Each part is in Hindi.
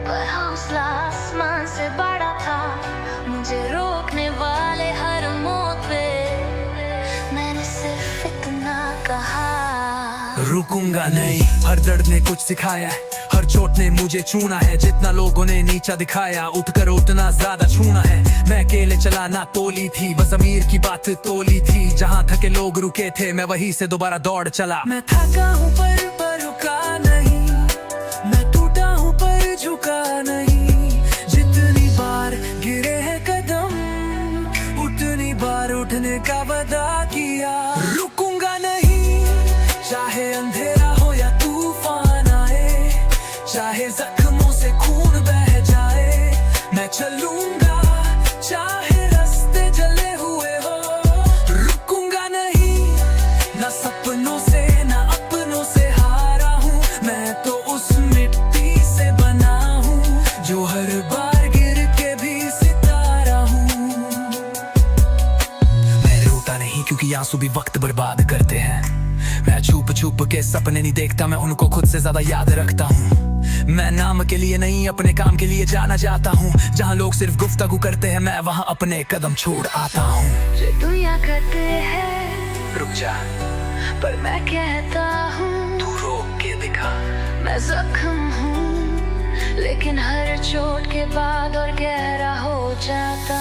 पर हौसला आसमान से बड़ा था, मुझे रोकने वाले हर मौत पे मैंने सिर्फ इतना कहा, रुकूंगा नहीं। हर दर्द ने कुछ सिखाया है, हर चोट ने मुझे चुना है। जितना लोगों ने नीचा दिखाया, उठकर उतना ज्यादा छूना है। मैं अकेले चला ना तोली थी, बस अमीर की बात तोली थी। जहाँ थके लोग रुके थे, मैं वहीं से दोबारा दौड़ चला। मैं थका हूँ पर रुका नहीं, मैं टूटा हूँ पर झुका नहीं। जितनी बार गिरे हैं कदम, उतनी बार उठने का वादा किया। रुकूंगा नहीं, चाहे अंधेरा हो या तूफान आए, चाहे जख्मों से खून बह जाए। मैं चलूंगा चाहे रास्ते जले हुए हो। रुकूंगा नहीं, ना सपनों से ना अपनों से हारा हूँ। मैं तो उस मिट्टी से बना हूँ, जो हर बार गिर के भी सितारा हूँ। मैं रोता नहीं क्योंकि आंसू भी वक्त बर्बाद करते हैं। मैं छुप छुप के सपने नहीं देखता, मैं उनको खुद से ज्यादा याद रखता हूँ। मैं नाम के लिए नहीं, अपने काम के लिए जाना चाहता हूँ। जहाँ लोग सिर्फ गुफ्तगू करते हैं, मैं वहाँ अपने कदम छोड़ आता हूँ। जो दुनिया कहते हैं रुक जा, पर मैं कहता हूँ तू रोक के दिखा। मैं जख्म हूँ, लेकिन हर चोट के बाद और गहरा हो जाता।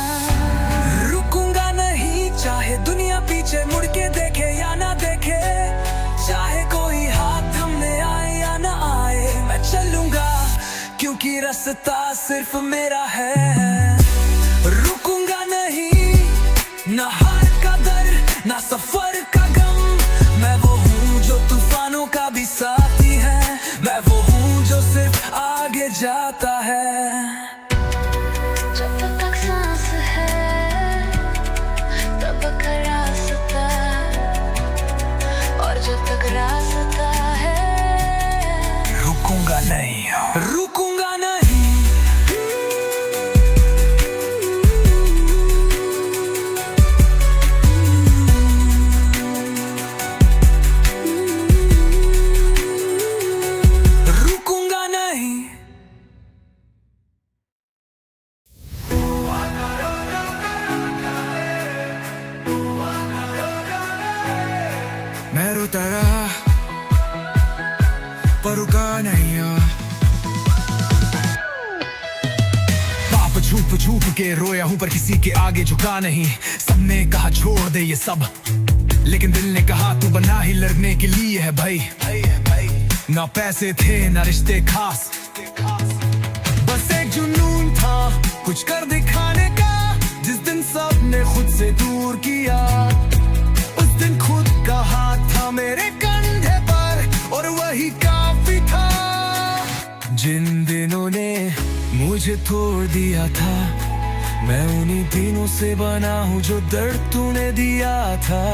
रुकूंगा नहीं, चाहे दुनिया पीछे मुड़ के देखे या ना देखे, चाहे कोई हाथ थमने आए या ना आए। मैं चलूंगा क्योंकि रास्ता सिर्फ मेरा है। रुकूंगा नहीं, ना हार का दर्द ना सफर का गम। मैं वो हूँ जो तूफानों का भी साथी है, मैं वो हूँ जो सिर्फ आगे जाता है। जब तक सांस है तब तक रास्ता, और जब तक रास्ता है रुकूंगा नहीं, रुकूंगा नहीं। रुकूंगा नहीं। मैं रोता रहा पर रुका नहीं यार। पाप झूप झूप के रोया हूँ पर किसी के आगे झुका नहीं। सबने कहा छोड़ दे ये सब, लेकिन दिल ने कहा तू बना ही लड़ने के लिए है भाई। ना पैसे थे ना रिश्ते खास, बस एक जुनून था कुछ कर दिखाने का। जिस दिन सबने खुद से दूर किया, उस दिन खुद का हाथ था मेरे कंधे पर और वही काफी था। जिन दिनों ने मुझे तोड़ दिया था, मैं उन्हीं दिनों से बना हूँ जो दर्द तूने दिया था।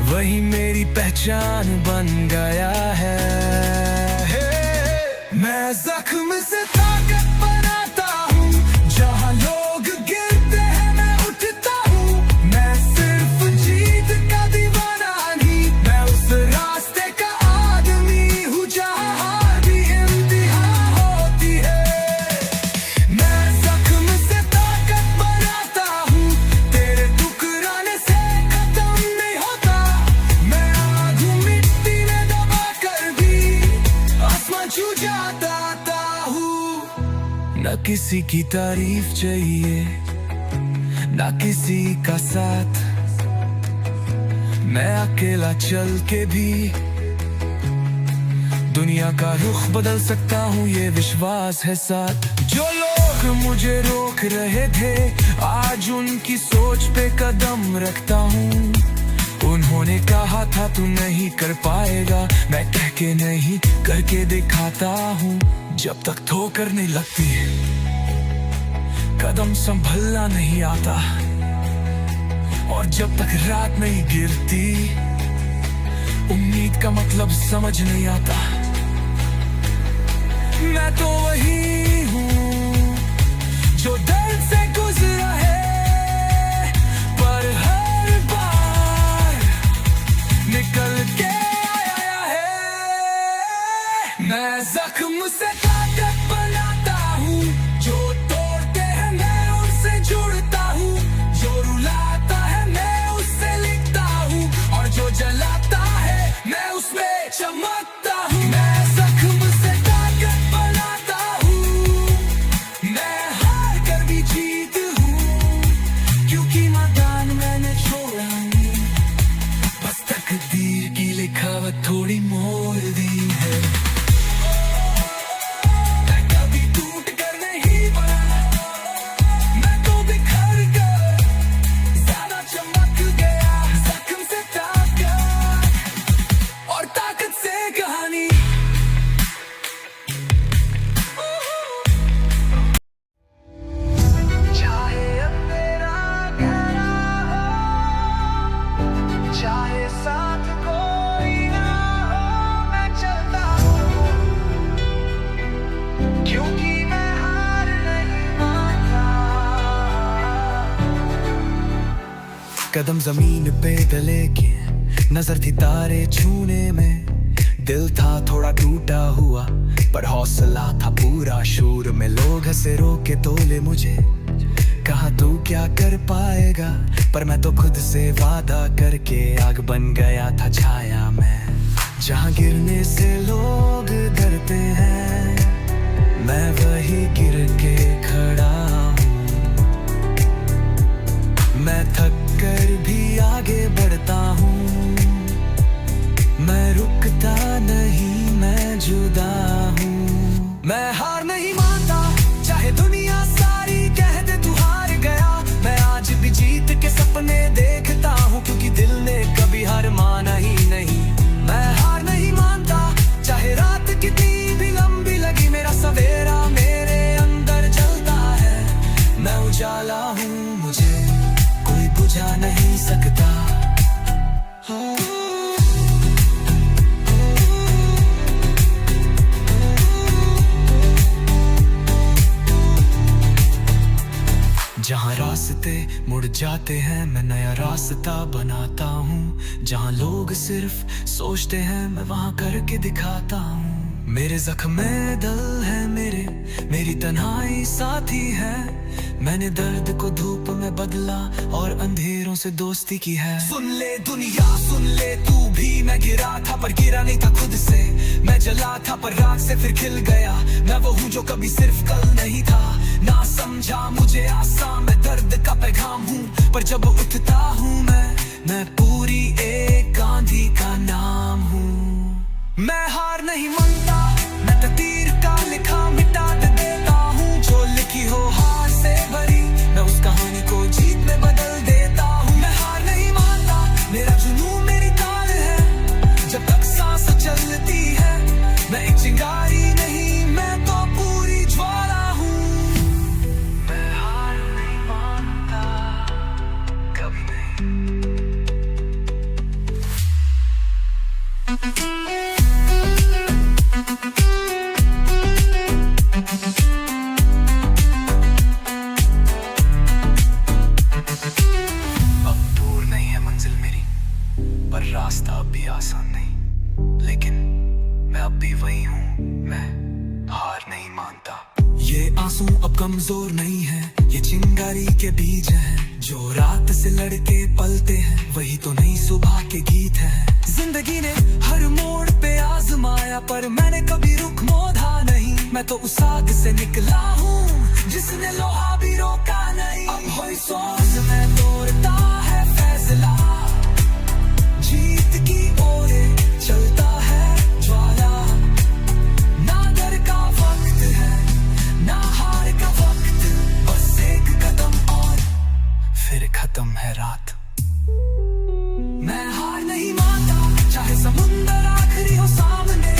वही मेरी पहचान बन गया है। मैं जख्म से ताकत बनाता हूँ, जहाँ लोग गिरते हैं मैं उठता हूँ। मैं सिर्फ जीत का दीवाना नहीं, मैं उस रास्ते का आदमी हूँ जहाँ हार भी इम्तिहान होती है। मैं जख्म से ताकत बनाता हूँ, तेरे टुकराने से खत्म नहीं होता। मैं आग हूँ मिट्टी में दबा कर भी आसमान छू जाता हूँ। न किसी की तारीफ चाहिए, ना किसी का साथ। मैं अकेला चल के भी दुनिया का रुख बदल सकता हूँ, ये विश्वास है साथ। जो लोग मुझे रोक रहे थे, आज उनकी सोच पे कदम रखता हूँ। उन्होंने कहा था तू नहीं कर पाएगा, मैं कह के नहीं करके दिखाता हूँ। जब तक ठोकर नहीं लगती, कदम संभलना नहीं आता। और जब तक रात नहीं गिरती, उम्मीद का मतलब समझ नहीं आता। मैं तो वही हूँ जो दर्द से गुजरा है, पर हर बार निकल के आया है। मैं जख्म से ताकत बनाता हूँ, जो तोड़ते हैं मैं उनसे जुड़ता हूँ, जो रुलाता है मैं उससे लिखता हूँ, और जो जलाता है मैं उसमें चमकता हूँ। मैं जख्म से ताकत बनाता हूँ, मैं हार कर भी जीत हूँ, क्योंकि मैदान मैंने छोड़ा नहीं, बस तकदीर की लिखावट थोड़ी मोड़ दी है। मैं कभी टूट कर नहीं बना, मैं तो बिखर कर ज्यादा चमक गया। जख्म से ताकत और ताकत से कहानी। चाहे अंधेरा गहरा हो, चाहे साथ कोई ना हो, मैं चलता हूँ, क्योंकि मैं हार नहीं मानता। कदम जमीन पे डले के नजर थी तारे छूने में, दिल था थोड़ा टूटा हुआ पर हौसला था पूरा। शोर में लोग हंसे रोके तोले मुझे, कहा तू क्या कर पाएगा, पर मैं तो खुद से वादा करके आग बन गया था छाया में। जहाँ गिरने से लोग डरते हैं, मैं वही गिर के खड़ा हूँ। मैं थक कर भी आगे बढ़ता हूँ, मैं रुकता नहीं, मैं जुदा हूँ। मैं हार नहीं मानता, चाहे दुनिया सारी कह दे तू हार गया। मैं आज भी जीत के सपने देखता हूँ, क्योंकि दिल ने कभी हार माना ही नहीं। मैं हार नहीं मानता, चाहे रात कितनी भी लंबी लगी, मेरा सवेरा मेरे अंदर जलता है। मैं उजाला हूँ, मुझे कोई बुझा नहीं सकता। जहाँ रास्ते मुड़ जाते हैं मैं नया रास्ता बनाता हूँ, जहाँ लोग सिर्फ सोचते हैं मैं वहाँ करके दिखाता हूँ। मेरे जख्म में दल है मेरी तन्हाई साथी है। मैंने दर्द को धूप में बदला और अंधेरों से दोस्ती की है। सुन ले दुनिया सुन ले तू भी, मैं गिरा था पर गिरा नहीं था खुद से। मैं जला था पर राख से फिर खिल गया। मैं वो हूँ जो कभी सिर्फ कल नहीं था। ना समझा मुझे आसान, मैं दर्द का पैगाम हूँ, पर जब उठता हूँ मैं पूरी एक आंधी का नाम हूँ। मैं हार नहीं मानता, मैं तकदीर का लिखा मिटा देता हूँ। जो लिखी हो हार से भरी, मैं उस कहानी को जीत में बदल देता हूँ। मैं हार नहीं मानता, मेरा जुनून मेरी ताल है। जब तक सांस चलती है मैं एक चिंगारी नहीं, मैं तो पूरी ज्वाला हूँ। मैं हार नहीं मानता कभी नहीं। अब दूर नहीं है मंजिल मेरी, पर रास्ता अब भी आसान नहीं। लेकिन मैं अब भी वही हूँ, मैं हार नहीं मानता। ये आंसू अब कमजोर नहीं है, ये चिंगारी के बीज हैं। जो रात से लड़के पलते हैं, वही तो नई सुबह के गीत हैं। जिंदगी ने हर मोड़ पे आजमाया, पर मैंने कभी रुख मोड़ा नहीं। मैं तो उस आग से निकला हूँ जिसने लोहा भी रोका नहीं। अब वही सोच में तोड़ता है फैसला, जीत की ओर चलता है ज्वाला। ना डर का वक्त है ना हार का वक्त, बस एक कदम और फिर खत्म है रात। मैं हार नहीं मानता, चाहे समुंदर आखिरी हो सामने।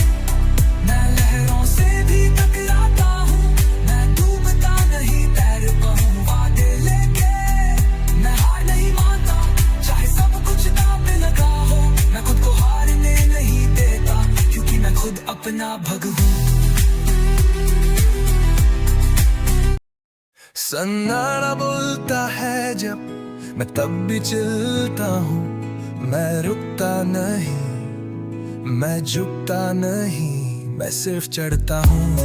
मैं लहरों से भी टकराता हूँ, मैं डूबता नहीं तैरता हूँ वादे लेके। मैं हार नहीं मानता, चाहे सब कुछ दांव पे लगा हो। मैं खुद को हारने नहीं देता, क्योंकि मैं खुद अपना भग हूँ। सन्नाटा बोलता है जब मैं तब भी चलता हूँ। मैं रुकता नहीं, मैं झुकता नहीं, मैं सिर्फ चढ़ता हूँ।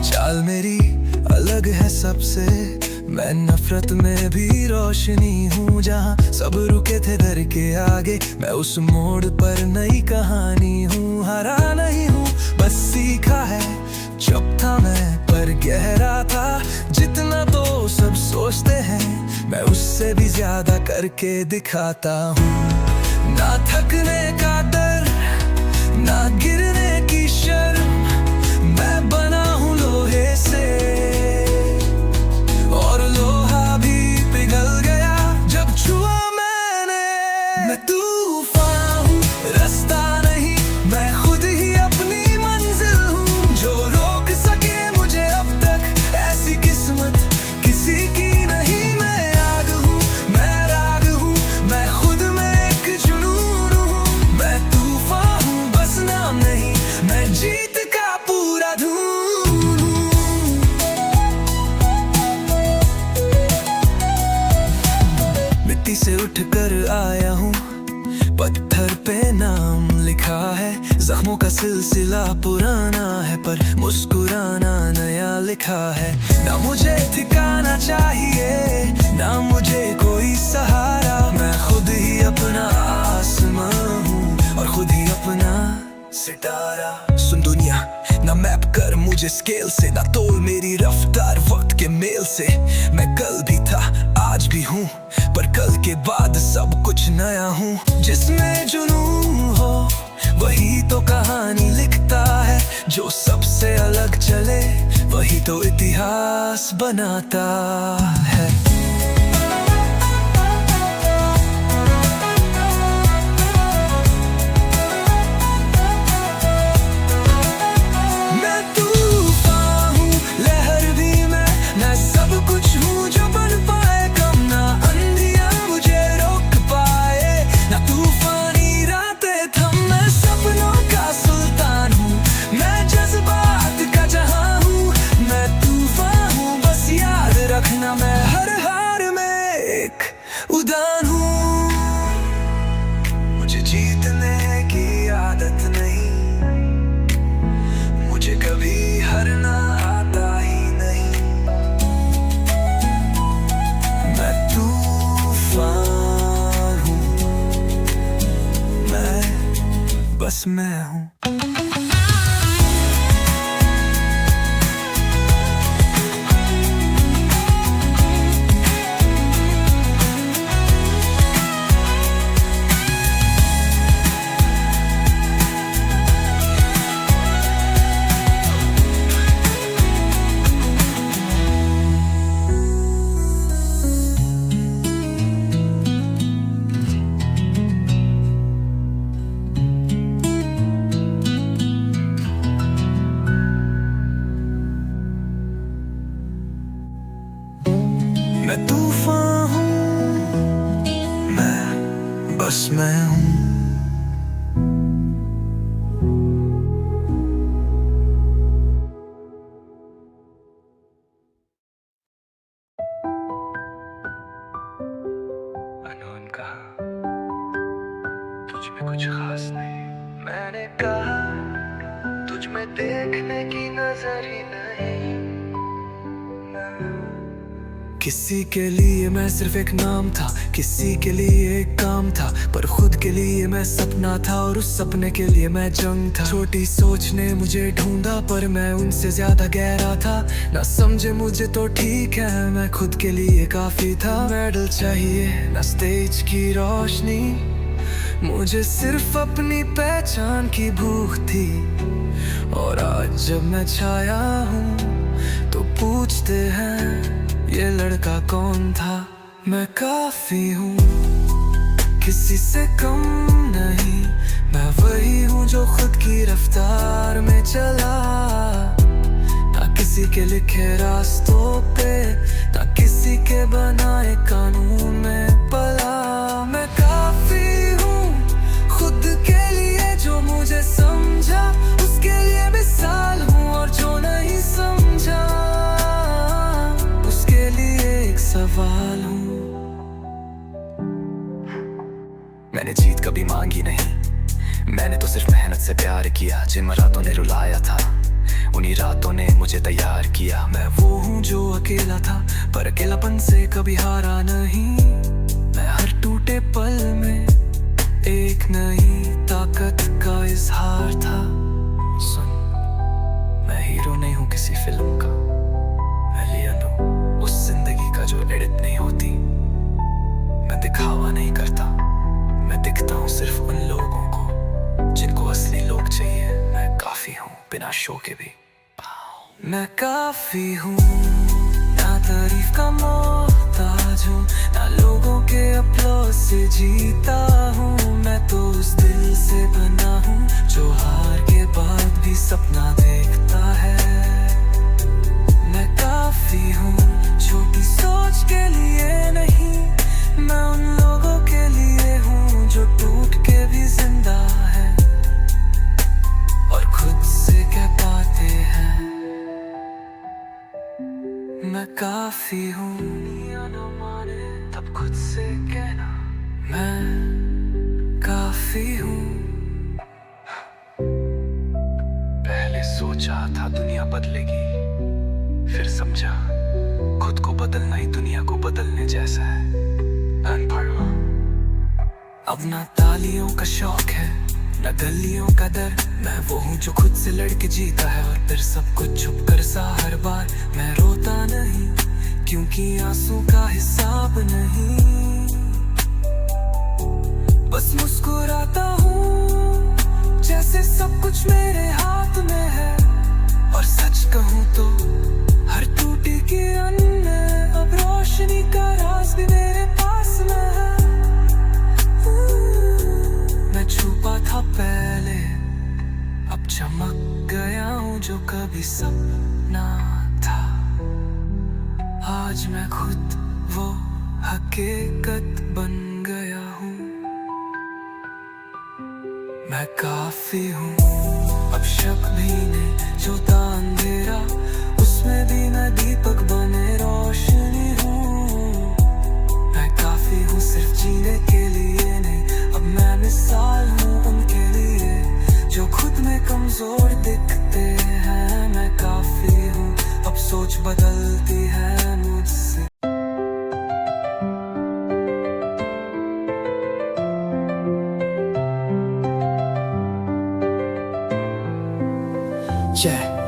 चाल मेरी अलग है सबसे, मैं नफरत में भी रोशनी हूँ। जहाँ सब रुके थे डर के आगे, मैं उस मोड़ पर नई कहानी हूँ। हरा नहीं हूँ, बस सीखा है। चुप था मैं पर गहरा था, जितना तो सब सोचते हैं मैं उससे भी ज्यादा करके दिखाता हूँ। ना थकने का डर, ना गिरने की शर्म, मैं बना हूँ लोहे से और लोहा भी पिघल गया जब छुआ मैंने। मैं तूफान हूँ, रास्ता नहीं, मैं खुद ही अपनी मंजिल हूँ। जो रोक सके मुझे अब तक ऐसी किस्मत किसी की नहीं। मैं आग हूँ, मैं राग हूँ, मैं खुद में एक जुनून हूँ। मैं तूफान हूँ, बस नाम नहीं, मैं जीत का पूरा धून हूँ। मिट्टी से उठकर आया हूँ, पत्थर पे नाम लिखा है। जख्मों का सिलसिला पुराना है, पर मुस्कुराना नया लिखा है। ना मुझे ठिकाना चाहिए, ना मुझे कोई सहारा। मैं खुद ही अपना आसमां हूँ और खुद ही अपना सितारा। सुन दुनिया, ना मैप कर मुझे स्केल से, ना तोल मेरी रफ्तार वक्त के मेल से। मैं कल भी था, आज भी हूँ, पर कल के बाद सब कुछ नया हूँ। जिसमें जुनून हो वही तो कहानी लिखता है। जो सबसे अलग चले वही तो इतिहास बनाता है। मैं तूफान हूँ, लहर भी मैं सब कुछ हूँ जो बन पाए कम। ना अंधियाँ मुझे रोक पाए, ना तूफानी रातें थम। मैं सपनों का सुल्तान हूँ, मैं जज्बात का जहां हूँ। मैं तूफान हूँ, बस याद रखना, मैं हर हार में एक उड़ान हूँ। मुझे जीतने की आदत नहीं, मुझे कभी हारना आता ही नहीं। मैं तूफान हूँ, मैं बस मैं हूँ। मैं तूफान हूँ, मैं बस मैं हूँ। अनहोनी कहा तुझ में कुछ खास नहीं, मैंने कहा तुझ में देखने की नजर ही नहीं। किसी के लिए मैं सिर्फ एक नाम था, किसी के लिए एक काम था, पर खुद के लिए मैं सपना था और उस सपने के लिए मैं जंग था। छोटी सोच ने मुझे ढूंढा पर मैं उनसे ज्यादा गहरा था। ना समझे मुझे तो ठीक है, मैं खुद के लिए काफी था। मेडल चाहिए ना स्टेज की रोशनी, मुझे सिर्फ अपनी पहचान की भूख थी। और आज जब मैं छाया हूँ तो पूछते हैं ये लड़का कौन था। मैं काफी हूँ, किसी से कम नहीं, मैं वही हूँ जो खुद की रफ्तार में चला। ना किसी के लिखे रास्तों पे, ना किसी के बनाए कानून में पला। मैं काफी हूँ खुद के लिए, जो मुझे समझा उसके लिए मिसाल हूँ, और जो नहीं समझा उसके लिए एक सवाल। कभी मांगी नहीं। मैंने तो सिर्फ मेहनत से प्यार किया, जिन रातों ने रुलाया था उन्हीं रातों ने मुझे तैयार किया। मैं वो हूँ जो अकेला था पर अकेलापन से कभी हारा नहीं। मैं हर टूटे पल में एक नई ताकत का इजहार था। सुन, मैं हीरो नहीं हूँ किसी फिल्म का, मैं लियन हूँ उस जिंदगी का जो एडिट नहीं होती। मैं दिखावा नहीं करता, मैं दिखता हूँ सिर्फ उन लोगों को जिनको असली लोग चाहिए। मैं काफी हूँ बिना शो के भी। मैं काफी हूँ, ना तारीफ का मोहताज हूँ, ना लोगों के अपलॉज से जीता हूँ। मैं तो उस दिल से बना हूँ जो हार के बाद भी सपना देखता है। मैं काफी हूँ, छोटी सोच के लिए नहीं, मैं उन लोगों के लिए हूँ जो टूट के भी जिंदा है और खुद से कह पाते हैं मैं काफी हूँ। ना माने तब खुद से कहना मैं काफी हूँ। पहले सोचा था दुनिया बदलेगी, फिर समझा खुद को बदलना ही दुनिया को बदलने जैसा है। अनपढ़ हूँ, अब ना तालियों का शौक है ना गलियों का डर। मैं वो हूँ जो खुद से लड़के जीता है और फिर सब कुछ छुप कर सा हर बार। मैं रोता नहीं क्योंकि आंसू का हिसाब नहीं, बस मुस्कुराता हूँ जैसे सब कुछ मेरे हाथ में है। और सच कहूँ तो हर टूटी किरण में अब रोशनी का राज भी मेरे पास में है। मैं छुपा था पहले, अब चमक गया हूँ जो कभी सपना था। आज मैं खुद वो हकीकत बन गया हूँ। मैं काफी हूँ, अब शक भी नहीं जो था अंधेरा, उसमें भी मैं दीपक बने रोशनी हूँ। मैं काफी हूँ सिर्फ जीने के लिए नहीं, अब मैं मिसाल हूँ उनके लिए जो खुद में कमजोर दिखते हैं। मैं काफी हूँ, अब सोच बदलती है मुझसे।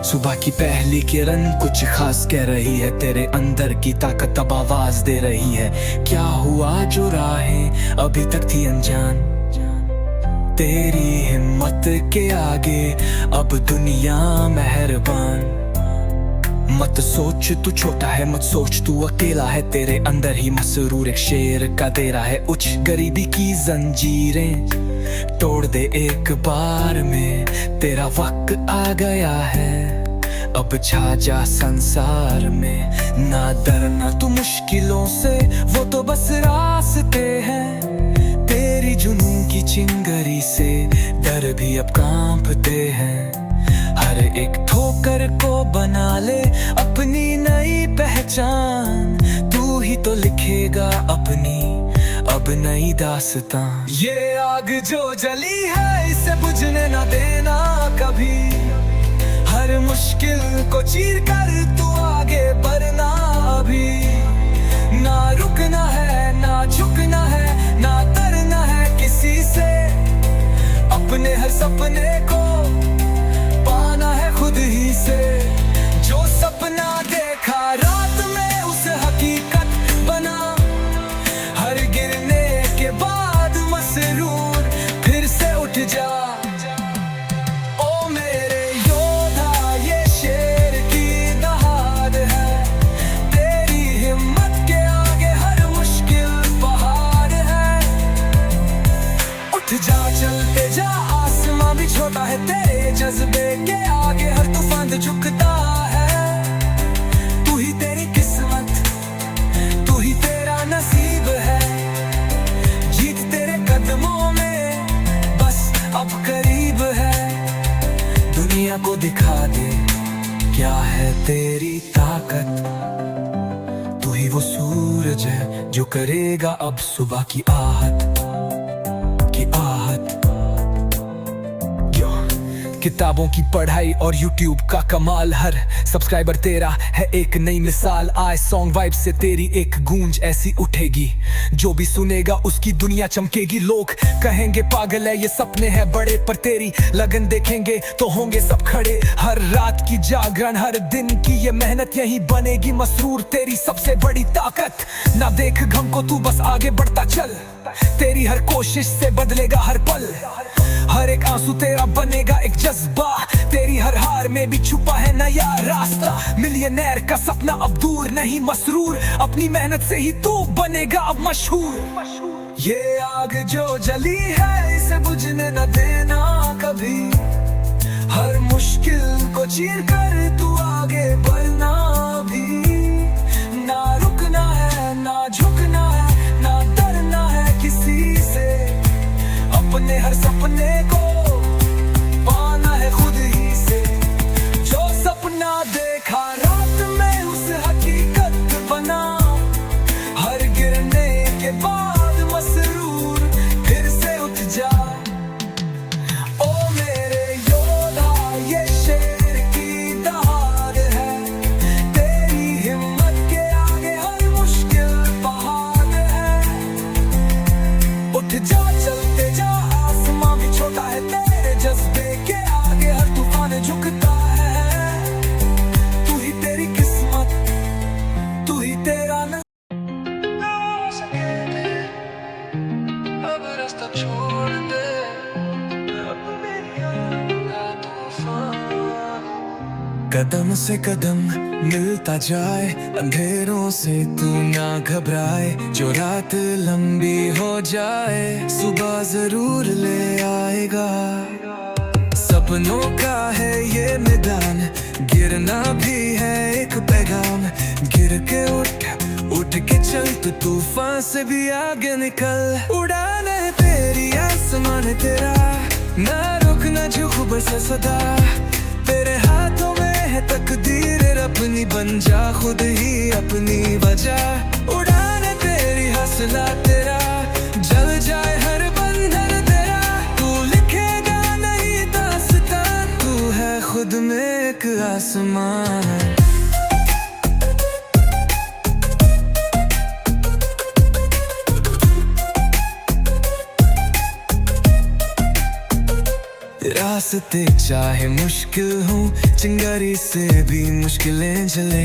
सुबह की पहली किरण कुछ खास कह रही है, तेरे अंदर की ताकत अब आवाज दे रही है। क्या हुआ जो राहें अभी तक थी अनजान, तेरी हिम्मत के आगे अब दुनिया मेहरबान। मत सोच तू छोटा है, मत सोच तू अकेला है, तेरे अंदर ही मसरूर एक शेर का डेरा है। उच गरीबी की जंजीरें तोड़ दे एक बार में, तेरा वक्त आ गया है अब छा जा संसार में। ना डरना तू मुश्किलों से, वो तो बस रास्ते हैं। तेरी जुनून की चिंगारी से डर भी अब कांपते हैं। हर एक ठोकर को बना ले अपनी नई पहचान, तू ही तो लिखेगा अपनी अब नई दास्तां। ये आग जो जली है इसे बुझने ना देना कभी, हर मुश्किल को चीर कर तू आगे बढ़ना अभी। ना रुकना है ना झुकना है ना डरना है किसी से, अपने हर सपने को पाना है खुद ही से। जो सपना देखा रात में उसे हकीकत बना, हर गिरने के बाद मसरूर फिर से उठ जा। ओ मेरे योद्धा ये शेर की दहाड़ है, तेरी हिम्मत के आगे हर मुश्किल पहाड़ है। उठ जा चलते जा, आसमां भी छोटा है तेरे जज्बे के आगे, हर तूफान झुकता है। तू ही तेरी किस्मत, तू ही तेरा नसीब है, जीत तेरे कदमों में बस अब करीब है। दुनिया को दिखा दे क्या है तेरी ताकत, तू ही वो सूरज है जो करेगा अब सुबह की आहट की आहट। किताबों की पढ़ाई और YouTube का कमाल, हर सब्सक्राइबर तेरा है एक नई मिसाल। आए सॉन्ग वाइब से तेरी एक गूंज ऐसी उठेगी, जो भी सुनेगा उसकी दुनिया चमकेगी। लोग कहेंगे पागल है ये सपने हैं बड़े, पर तेरी लगन देखेंगे तो होंगे सब खड़े। हर रात की जागरण, हर दिन की ये मेहनत, यही बनेगी मसरूर तेरी सबसे बड़ी ताकत। ना देख गम को तू बस आगे बढ़ता चल, तेरी हर कोशिश से बदलेगा हर पल। हर एक आंसू तेरा बनेगा एक जज्बा, तेरी हर हार में भी छुपा है नया रास्ता। मिलियनेयर का सपना अब दूर नहीं मसरूर, अपनी मेहनत से ही तू बनेगा अब मशहूर। ये आग जो जली है इसे बुझने न देना कभी, हर मुश्किल को चीर कर तू आगे बढ़ना भी। ना रुकना है ना झुकना है, ना डरना है किसी से, अपने हर सपने को पाना है खुद ही से। जो सपना देखा रात में उसे हकीकत बना, हर गिरने के बाद मसरूर फिर से उठ जा। ओ मेरे योद्धा ये शेर की दहाड़ है, तेरी हिम्मत के आगे हर मुश्किल पहाड़ है। उठ जा चलते जा, आसमां भी छोटा है तेरे जज्बे के आगे, हर तूफान झुकता है। तू ही तेरी किस्मत, तू ही तेरा न अब रास्ता छोड़ दे, अब मेरी आँख का तूफान। कदम से कदम मिलता जाए, अंधेरों से तू ना घबराए। जो रात लंबी हो जाए सुबह जरूर ले आएगा। सपनों का है ये मैदान, गिरना भी है एक पैगाम। गिर के उठ के चल तू तूफान से भी आगे निकल। उड़ान है तेरी आसमान तेरा, ना रुक ना झुक बस सदा। तेरे हाथों में है तकदीर अपनी, बन जा खुद ही अपनी वजह। उड़ान है तेरी हौसला तेरा, जल जाए हर बंधन तेरा। तू लिखेगा नई दास्तान, तू है खुद में एक आसमान। रास्ते चाहे मुश्किल हो, चिंगारी से भी मुश्किलें जले।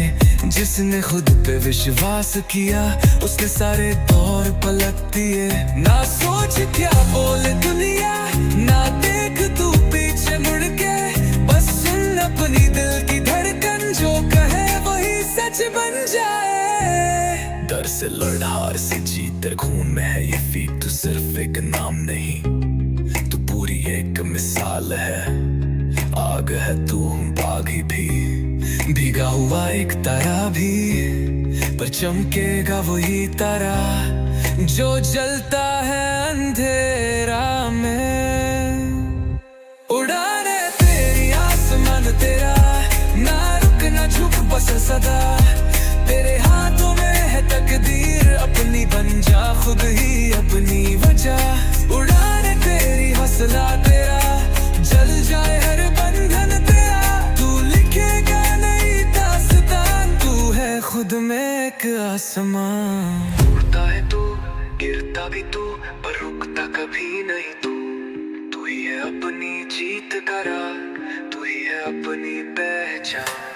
जिसने खुद पे विश्वास किया उसके सारे दौर पलट दिए। ना सोच क्या बोले दुनिया, ना देख तू पीछे मुड़ के, बस सुन अपनी दिल की धड़कन, जो कहे वही सच बन जाए। डर से लड़ हार से जीत तेरे खून में है ये फीट, तू सिर्फ एक नाम नहीं तू पूरी एक मिसाल है। आग है तू बाग ही भी, भीगा हुआ एक तारा भी, पर चमकेगा वही तारा जो जलता है अंधेरा में। उड़ाने तेरी आसमान तेरा, ना रुक ना झुक बस सदा। तेरे हाथों में है तकदीर अपनी, बन जा खुद ही अपनी वजह। उड़ाने तेरी हौसला तेरा, जल जाए हर बंधन तेरा। तू लिखेगा नई दास्तान, तू है खुद में एक आसमान। उड़ता है तू, गिरता भी तू, पर रुकता कभी नहीं तू। तू ही है अपनी जीत का राग, तू ही है अपनी पहचान।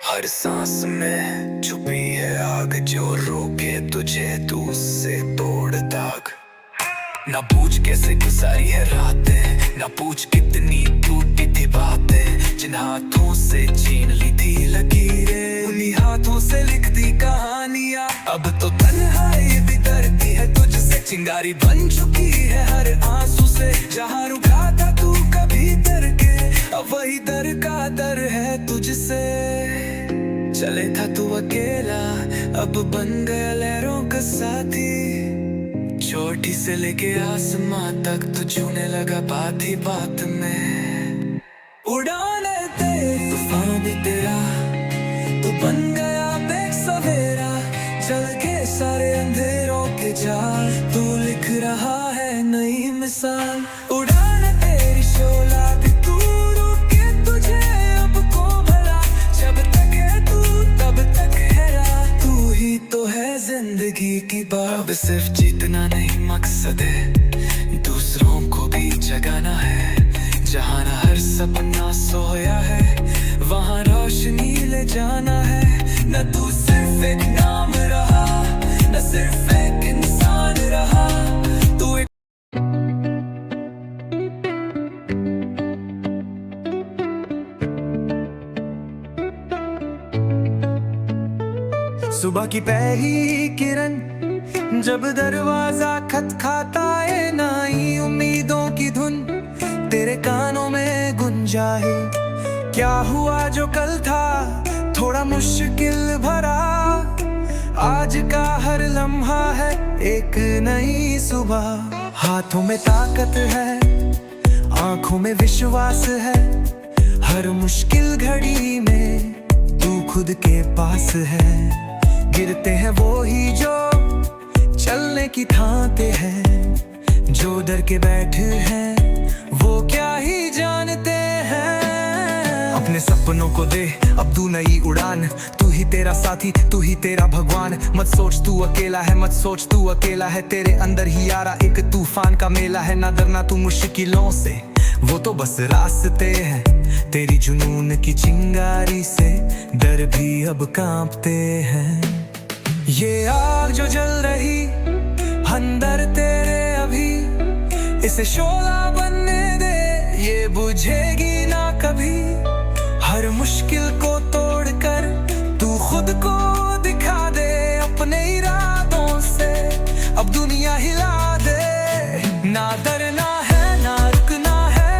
हर सांस में छुपी है आग, जो रोके तुझे तू उससे तोड़ दाग। ना पूछ कैसे गुजारी है रातें, ना पूछ कितनी टूटी थी बातें। जिन हाथों से छीन ली थी लकीरें, उन्हीं हाथों से लिख दी कहानियां। अब तो तन्हाई भी डरती है तुझसे, चिंगारी बन चुकी है हर आंसू से। जहाँ रुका था तू कभी डर के, अब वही दर का दर है तुझसे। चले था तू अकेला, अब बन गया लहरों का साथी। चोटी से लेके आसमां तक तू छूने लगा बात ही बात में। उड़ान है तेरी, तूफान भी तेरा, सारे अंधेरों के जाल, तू लिख रहा है नई मिसाल। उड़ान तेरी शोला भी तू रोके तुझे अब को भला, जब तक है तू तब तक है रात। तू ही तो है जिंदगी की बात, सिर्फ जीतना नहीं मकसद है, दूसरों को भी जगाना है। जहाँ न हर सपना सोया है, वहाँ रोशनी ले जाना है। न तू सिर्फ एक नाम रहा, न सिर्फ एक इंसान रहा, तू एक सुबह की पहली किरण जब दरवाजा खटखटाता है, नई उम्मीदों की धुन तेरे कानों में गुंजाए। क्या हुआ जो कल था थोड़ा मुश्किल भरा, आज का हर लम्हा है एक नई सुबह। हाथों में ताकत है, आंखों में विश्वास है, हर मुश्किल घड़ी में तू खुद के पास है। गिरते हैं वो ही जो चलने की ठानते हैं, जो डर के बैठे हैं वो क्या ही जानते हैं। अपने सपनों को दे अब तू नई उड़ान, तू ही तेरा साथी, तू ही तेरा भगवान। मत सोच तू अकेला है, मत सोच तू अकेला है, तेरे अंदर ही यारा एक तूफान का मेला है। ना डरना तू मुश्किलों से, वो तो बस रास्ते हैं। तेरी जुनून की चिंगारी से डर भी अब कांपते हैं। ये आग जो जल रही अंदर तेरे अभी, इसे शोला बनने दे, ये बुझेगी ना कभी। हर मुश्किल को तोड़कर तू खुद को दिखा दे, अपने इरादों से अब दुनिया हिला दे। ना डरना है ना रुकना है,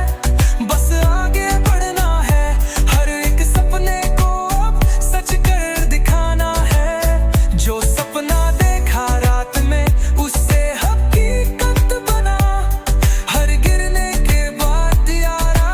बस आगे बढ़ना है। हर एक सपने को अब सच कर दिखाना है, जो सपना देखा रात में उससे हकीकत बना। हर गिरने के बाद यारा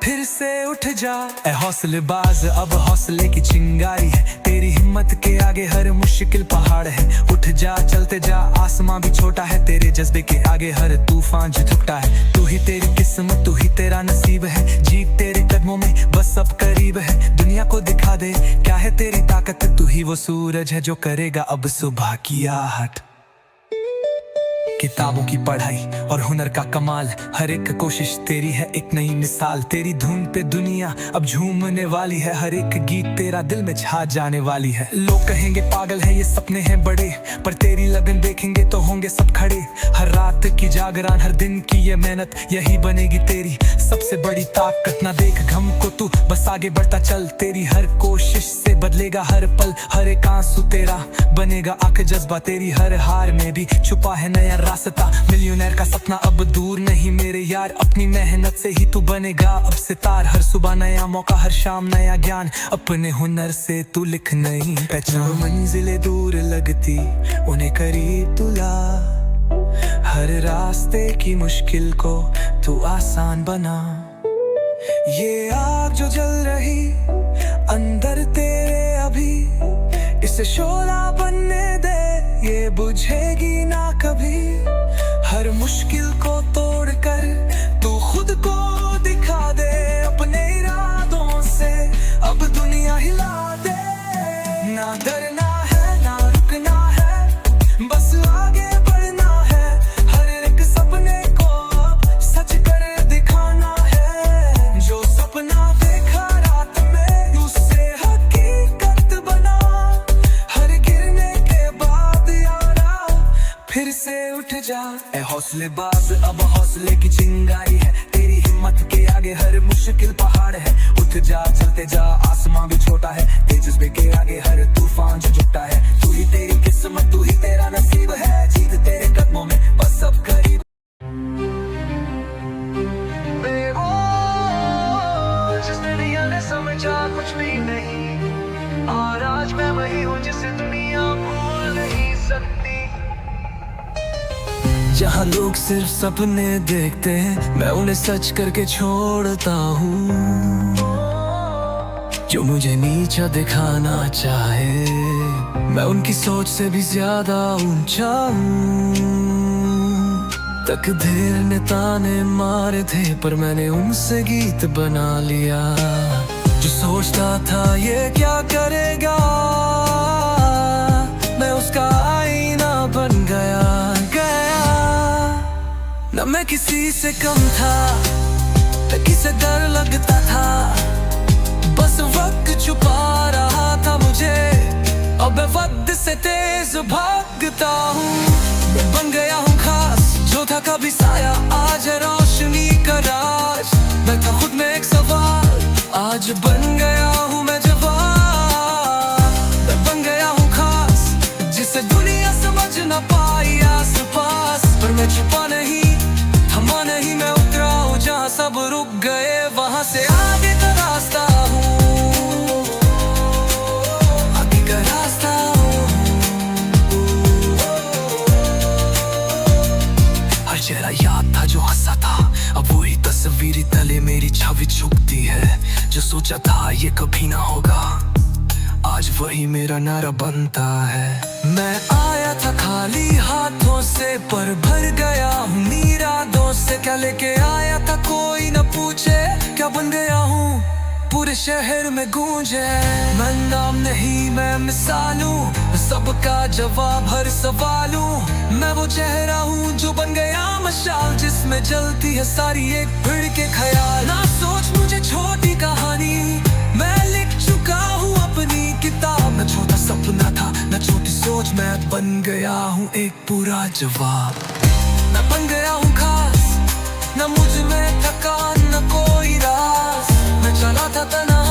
फिर से उठ जा। ए हौसलेबाज अब हौसले की चिंगारी है, तेरी हिम्मत के आगे हर मुश्किल पहाड़ है। उठ जा चलते जा, आसमां भी छोटा है, तेरे जज्बे के आगे हर तूफान झुकता है। तू ही तेरी किस्मत, तू ही तेरा नसीब है, जीत तेरे कदमों में बस अब करीब है। दुनिया को दिखा दे क्या है तेरी ताकत, तू ही वो सूरज है जो करेगा अब सुबह की आहट। किताबों की पढ़ाई और हुनर का कमाल, हर एक कोशिश तेरी है एक नई मिसाल। तेरी धुन पे दुनिया अब झूमने वाली है, हर एक गीत तेरा दिल में छा जाने वाली है। लोग कहेंगे पागल है ये सपने हैं बड़े, पर तेरी लगन देखेंगे तो होंगे सब खड़े। हर रात की जागरान, हर दिन की ये मेहनत, यही बनेगी तेरी सबसे बड़ी ताकत। ना देख घम को तू, बस आगे बढ़ता चल, तेरी हर कोशिश से बदलेगा हर पल। हर एक आंसू तेरा बनेगा आंख जज्बा, तेरी हर हार में भी छुपा है नया रास्ता। मिलियनेयर का सपना अब दूर नहीं मेरे यार, अपनी मेहनत से ही तू बनेगा अब सितार। हर सुबह नया मौका, हर शाम नया ज्ञान, अपने हुनर से तू लिख नई पहचान। मंजिलें दूर लगती उन्हें करीब तू ला, हर रास्ते की मुश्किल को तू आसान बना। ये आग जो जल रही अंदर तेरे अभी, इसे शोला बनने दे, ये बुझेगी ना कभी। हर मुश्किल को तोड़कर तू खुद को दिखा दे, अपने इरादों से अब दुनिया हिला दे। ना डरना है ना रुकना है, बस आगे बढ़ना है। हर एक सपने को अब सच कर दिखाना है, जो सपना देखा रात में उससे हकीकत बना। हर गिरने के बाद यारा फिर से उठ जा। ए हौसलेबाज अब हौसले की चिंगारी है, तेरी हिम्मत के आगे हर मुश्किल पहाड़ है। उठ जा चलते जा, आसमां भी छोटा है, तेरे जज्बे के आगे हर तूफान जो झुकता है। तू ही तेरी किस्मत, तू ही तेरा नसीब है, जीत तेरे कदमों में बस अब करीब। जिसने दुनिया ने समझा कुछ भी नहीं, और आज मैं वही हूँ जिसे दुनिया भूल नहीं सकती। जहाँ लोग सिर्फ सपने देखते हैं, मैं उन्हें सच करके छोड़ता हूँ। जो मुझे नीचा दिखाना चाहे मैं उनकी सोच से भी ज्यादा ऊंचा हूँ। तकदीर ने ताने मारे थे पर मैंने उनसे गीत बना लिया। जो सोचता था ये क्या करेगा, मैं उसका आईना बन गया। न मैं किसी से कम था, न किसे डर लगता था, बस वक्त छुपा रहा था मुझे। अब मैं वक्त से तेज भागता हूँ। मैं बन गया हूँ खास, जो था कभी साया आज है रोशनी का राज। मैं था खुद में एक सवाल, आज बन गया हूँ मैं जवाब। मैं बन गया हूँ खास, जिसे दुनिया समझ न पाई आस पास। पर मैं छुपा नहीं, थमा नहीं, मैं उतरा हूँ जहाँ सब रुक गए, वहाँ से आगे का रास्ता हूँ। आगे का रास्ता हूँ। हर चेहरा याद था जो हंसा था, अब वही तस्वीर तले मेरी छवि झुकती है। जो सोचा था ये कभी ना होगा, आज वही मेरा नारा बनता है। मैं आया था खाली हाथों से पर भर गया हूँ इरादों से। क्या लेके आया था कोई न पूछे, क्या बन गया हूँ पूरे शहर में गूंजे। मैं नाम नहीं मैं मिसाल हूँ, सबका जवाब हर सवाल हूँ। मैं वो चेहरा हूँ जो बन गया मशाल, जिसमें जलती है सारी एक भीड़ के ख्याल। ना सोच मुझे छोटी कहानी, मैं लिख चुका हूँ अपनी किताब। न छोटा सपना था न छोटी सोच, मैं बन गया हूँ एक पूरा जवाब। मैं बन गया हूँ खास, न मुझ में थकान न कोई राज। मैं चला था तन्हा,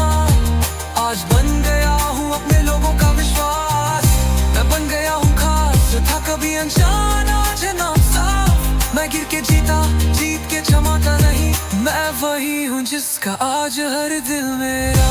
आज बन गया हूँ अपने लोगों का विश्वास। मैं बन गया हूँ खास, जो था कभी अनजान आज है नाम साफ। मैं गिर के जीता, जीत के क्षमाता नहीं, मैं वही हूँ जिसका आज हर दिल मेरा।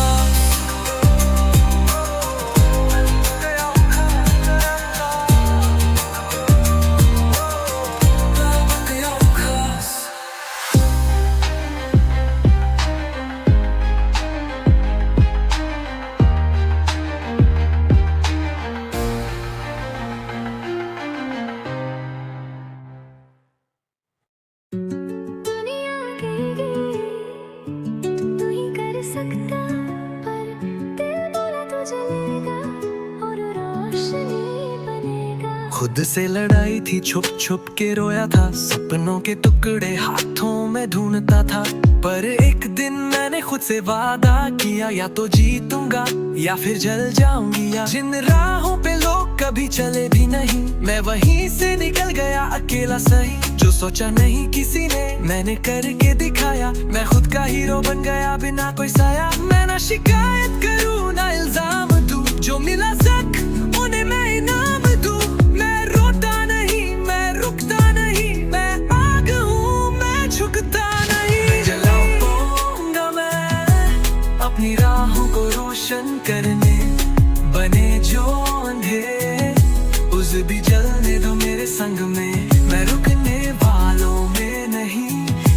खुद से लड़ाई थी, छुप छुप के रोया था, सपनों के टुकड़े हाथों में ढूंढता था। पर एक दिन मैंने खुद से वादा किया, या तो जीतूंगा या फिर जल जाऊंगी। या जिन राहों पे लोग कभी चले भी नहीं, मैं वहीं से निकल गया अकेला सही। जो सोचा नहीं किसी ने मैंने करके दिखाया। मैं खुद का हीरो बन गया बिना कोई साया। मैं ना शिकायत करूँ ना इल्जाम दूं, जो मिला सक उन्हें मैं इनाम दूं। मैं रोता नहीं मैं रुकता नहीं, मैं आग हूँ मैं झुकता नहीं। जलाऊंगा मैं अपनी राहों को रोशन करने, बने जो अंधेरे उस भी जलने दो मेरे संग में। मैं रुकने वालों में नहीं,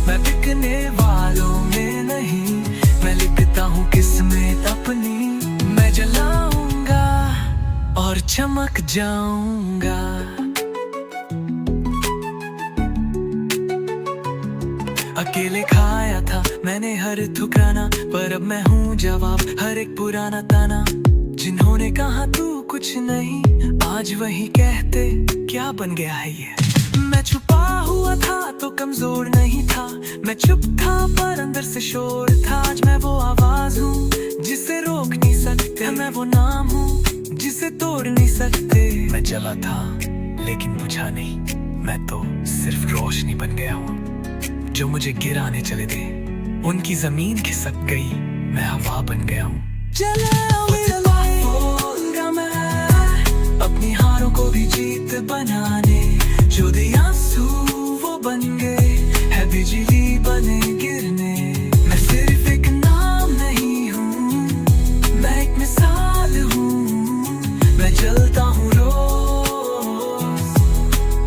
मैं बिकने वालों में नहीं। मैं लिखता हूँ किस्मत अपनी, मैं जलाऊंगा और चमक जाऊंगा। अकेले खाया था मैंने हर ठुकराना, पर अब मैं हूँ जवाब हर एक पुराना ताना। जिन्होंने कहा तू कुछ नहीं, आज वही कहते क्या बन गया है ये। मैं छुपा हुआ था तो कमजोर नहीं था, मैं चुप था पर अंदर से शोर था। आज मैं वो आवाज हूँ जिसे रोक नहीं सकते, मैं वो नाम हूँ जिसे तोड़ नहीं सकते। मैं जला था लेकिन बुझा नहीं, मैं तो सिर्फ रोशनी बन गया हूँ। जो मुझे गिराने चले थे उनकी जमीन खिसक गई, मैं हवा बन गया हूँ। बोलूंगा मैं अपनी हारों को भी जीत बनाने, जो दे आंसू वो बन गए है बिजली बने गिरने। मैं सिर्फ एक नाम नहीं हूँ, मैं एक मिसाल हूँ। मैं जलता हूँ रोज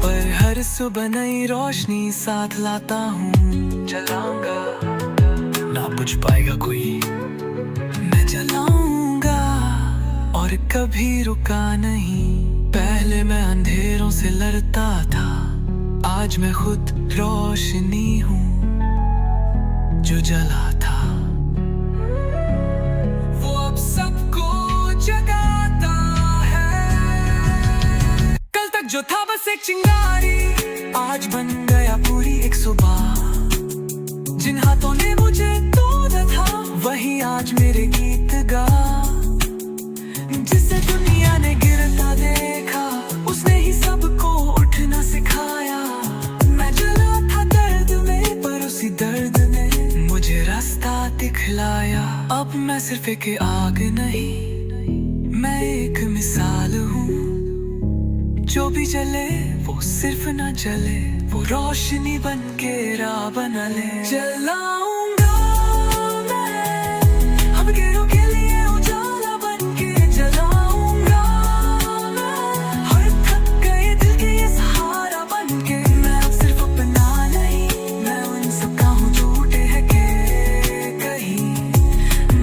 पर हर सुबह नई रोशनी साथ लाता हूँ। जलाऊंगा ना बुझ पाएगा कोई, मैं जलाऊंगा और पर कभी रुका नहीं। पहले मैं अंधेरों से लड़ता था, आज मैं खुद रोशनी हूँ जो जला था। वो अब सबको जगाता है। कल तक जो था बस एक चिंगारी, आज बन गया पूरी एक सुबह। जिन हाथों ने मुझे तोड़ा था, वही आज मेरे गीत गा। जिसे दुनिया ने गिरता देखा, उसने ही सबको उठना सिखाया। मैं जला था दर्द में, पर उसी दर्द ने मुझे रास्ता दिखलाया। अब मैं सिर्फ एक आग नहीं, मैं एक मिसाल हूँ। जो भी जले वो सिर्फ ना जले, वो रोशनी बन के राह बना ले। जलाऊंगा मैं अब गैरों के लिए उजाला बन के। जलाऊंगा मैं हर थक गए दिल के ये सहारा बन के। मैं अब सिर्फ अपना नहीं, मैं उन सबका हूँ झूठे है के कहीं।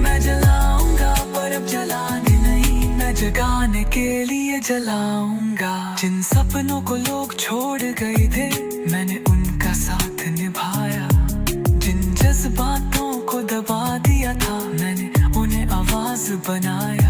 मैं जलाऊंगा पर अब जलाने नहीं, मैं जगाने के लिए जलाऊंगा। जिन सपनों को लोग छोड़ गए थे, मैंने उनका साथ निभाया। जिन जज्बातों को दबा दिया था, मैंने उन्हें आवाज बनाया।